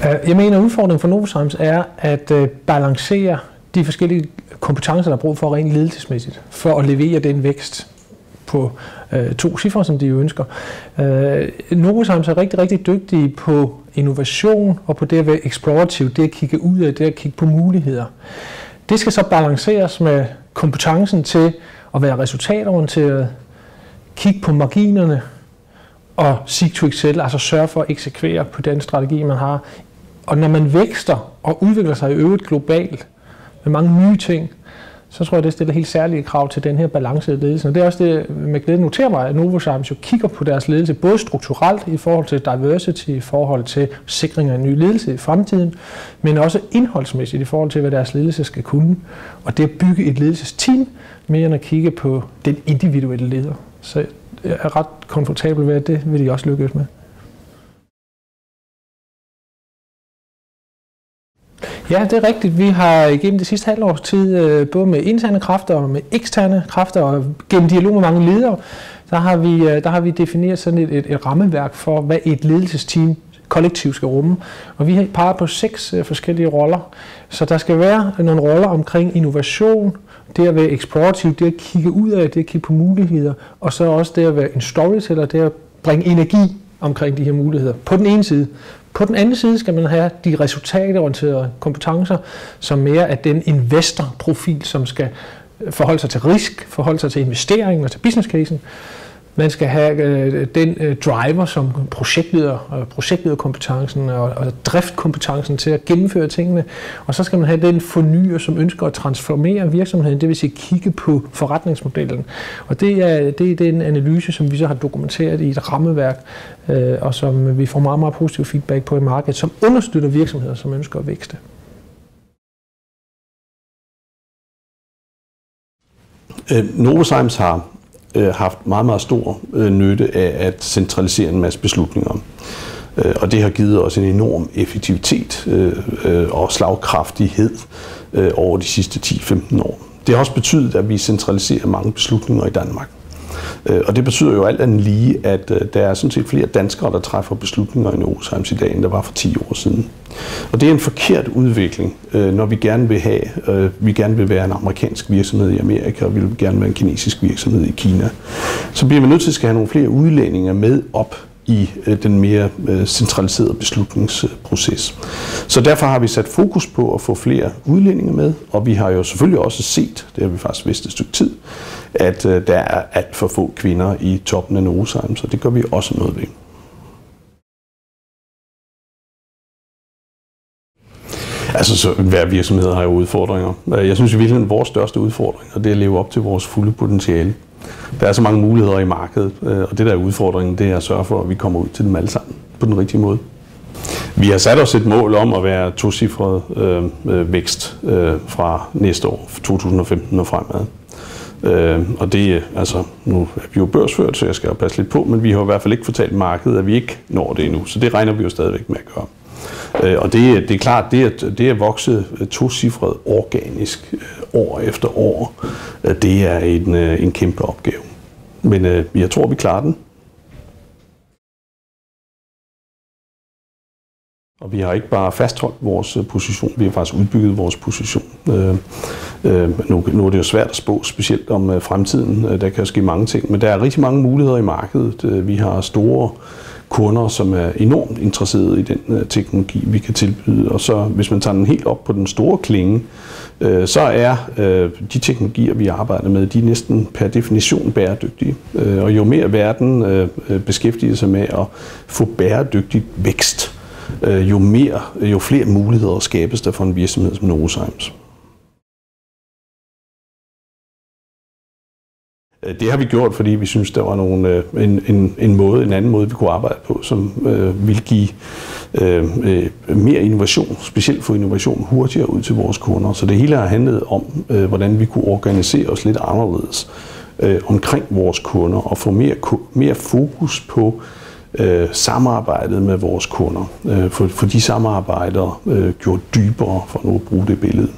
Jeg mener, at udfordringen for Novozymes er at balancere de forskellige kompetencer, der er brug for rent ledelsesmæssigt, for at levere den vækst på 2 cifre, som de jo ønsker. Novozymes er rigtig, rigtig dygtige på innovation og på det at være explorative, det at kigge ud af, det at kigge på muligheder. Det skal så balanceres med kompetencen til at være resultatorienteret, kigge på marginerne og seek to excel, altså sørge for at eksekvere på den strategi, man har. Og når man vækster og udvikler sig i øvrigt globalt med mange nye ting, så tror jeg, det stiller helt særlige krav til den her balance i ledelsen. Og det er også det, med glæde noterer mig, at Novozymes jo kigger på deres ledelse, både strukturelt i forhold til diversity, i forhold til sikring af en ny ledelse i fremtiden, men også indholdsmæssigt i forhold til, hvad deres ledelse skal kunne. Og det at bygge et ledelsesteam, mere end at kigge på den individuelle leder. Så jeg er ret komfortabel ved, at det vil de også lykkes med. Ja, det er rigtigt. Vi har igennem det sidste halvårs tid, både med interne kræfter og med eksterne kræfter, og gennem dialog med mange ledere, der har vi defineret sådan et rammeværk for, hvad et ledelsesteam kollektivt skal rumme. Og vi har peget på 6 forskellige roller. Så der skal være nogle roller omkring innovation, det at være explorative, det at kigge ud af, det at kigge på muligheder, og så også det at være en storyteller, det at bringe energi omkring de her muligheder. På den ene side. På den anden side skal man have de resultatorienterede kompetencer, som mere er den investorprofil, som skal forholde sig til risk, forholde sig til investeringen og til business casen. Man skal have den driver som projektlederkompetencen og driftkompetencen til at gennemføre tingene. Og så skal man have den fornyer, som ønsker at transformere virksomheden, det vil sige kigge på forretningsmodellen. Og det er den analyse, som vi så har dokumenteret i et rammeværk, og som vi får meget, meget positiv feedback på i markedet, som understøtter virksomheder, som ønsker at vækste. Novozymes har haft meget, meget stor nytte af at centralisere en masse beslutninger. Og det har givet os en enorm effektivitet og slagkraftighed over de sidste 10-15 år. Det har også betydet, at vi centraliserer mange beslutninger i Danmark. Og det betyder jo alt andet lige, at der er sådan set flere danskere, der træffer beslutninger i Novozymes i dag, end der var for 10 år siden. Og det er en forkert udvikling, når vi gerne vil være en amerikansk virksomhed i Amerika, og vi vil gerne være en kinesisk virksomhed i Kina. Så bliver vi nødt til at have nogle flere udlændinge med op i den mere centraliserede beslutningsproces. Så derfor har vi sat fokus på at få flere udlændinge med, og vi har jo selvfølgelig også set, det har vi faktisk vidst et stykke tid, at der er alt for få kvinder i toppen af Novozymes, så det gør vi også noget ved. Altså, så hver virksomhed har jo udfordringer. Jeg synes i virkeligheden, at vores største udfordring er det at leve op til vores fulde potentiale. Der er så mange muligheder i markedet, og det der er udfordringen, det er at sørge for, at vi kommer ud til dem alle sammen på den rigtige måde. Vi har sat os et mål om at være tocifret vækst fra næste år, 2015 og fremad. Og det, altså, nu er vi jo børsført, så jeg skal jo passe lidt på, men vi har i hvert fald ikke fortalt markedet, at vi ikke når det endnu, så det regner vi jo stadigvæk med at gøre. Og det er klart, det er vokset tocifret organisk år efter år. Det er en kæmpe opgave. Men jeg tror, vi klarer den. Og vi har ikke bare fastholdt vores position, vi har faktisk udbygget vores position. Nu er det jo svært at spå, specielt om fremtiden. Der kan ske mange ting, men der er rigtig mange muligheder i markedet. Vi har store kunder, som er enormt interesserede i den teknologi, vi kan tilbyde. Og så, hvis man tager den helt op på den store klinge, så er de teknologier, vi arbejder med, de er næsten per definition bæredygtige. Og jo mere verden beskæftiger sig med at få bæredygtig vækst, jo flere muligheder skabes der for en virksomhed som Novozymes. Det har vi gjort, fordi vi synes, der var en anden måde, vi kunne arbejde på, som ville give mere innovation, specielt for innovation hurtigere ud til vores kunder. Så det hele har handlet om, hvordan vi kunne organisere os lidt anderledes omkring vores kunder og få mere fokus på samarbejdet med vores kunder. For de samarbejder gjort dybere, for nu at bruge det billede.